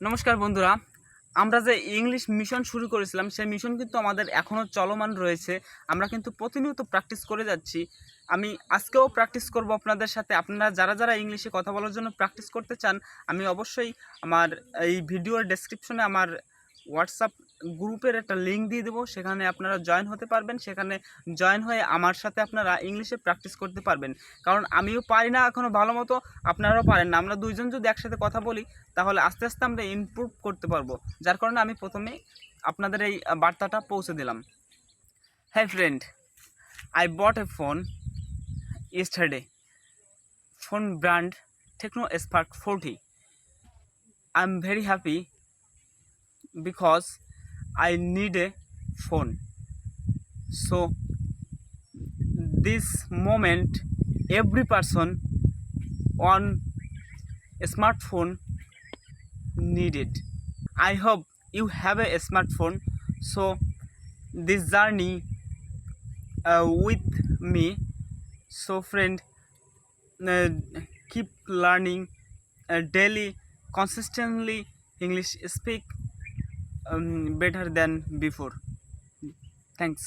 নমস্কার বন্ধুরা, আমরা যে ইংলিশ মিশন শুরু করেছিলাম সেই মিশন কিন্তু আমাদের এখনও চলমান রয়েছে। আমরা কিন্তু প্রতিনিয়ত প্র্যাকটিস করে যাচ্ছি। আমি আজকেও প্র্যাকটিস করব আপনাদের সাথে। আপনারা যারা যারা ইংলিশে কথা বলার জন্য প্র্যাকটিস করতে চান, আমি অবশ্যই আমার এই ভিডিওর ডেসক্রিপশনে আমার হোয়াটসঅ্যাপ গ্রুপের একটা লিঙ্ক দিয়ে দেবো। সেখানে আপনারা জয়েন হতে পারবেন। সেখানে জয়েন হয়ে আমার সাথে আপনারা ইংলিশে প্র্যাকটিস করতে পারবেন। কারণ আমিও পারি না এখনও ভালো মতো, আপনারাও পারেন না। আমরা দুইজন যদি একসাথে কথা বলি তাহলে আস্তে আস্তে আমরা ইমপ্রুভ করতে পারবো। যার কারণে আমি প্রথমে আপনাদের এই বার্তাটা পৌঁছে দিলাম। হ্যাঁ friend, I bought A phone yesterday. Phone brand Techno Spark 40. I'm very happy because I need a phone. So this moment every person on a smartphone needed. I hope you have a smartphone. So this journey with me. So friend, uh, keep learning daily, consistently English. Speak better than before. Thanks.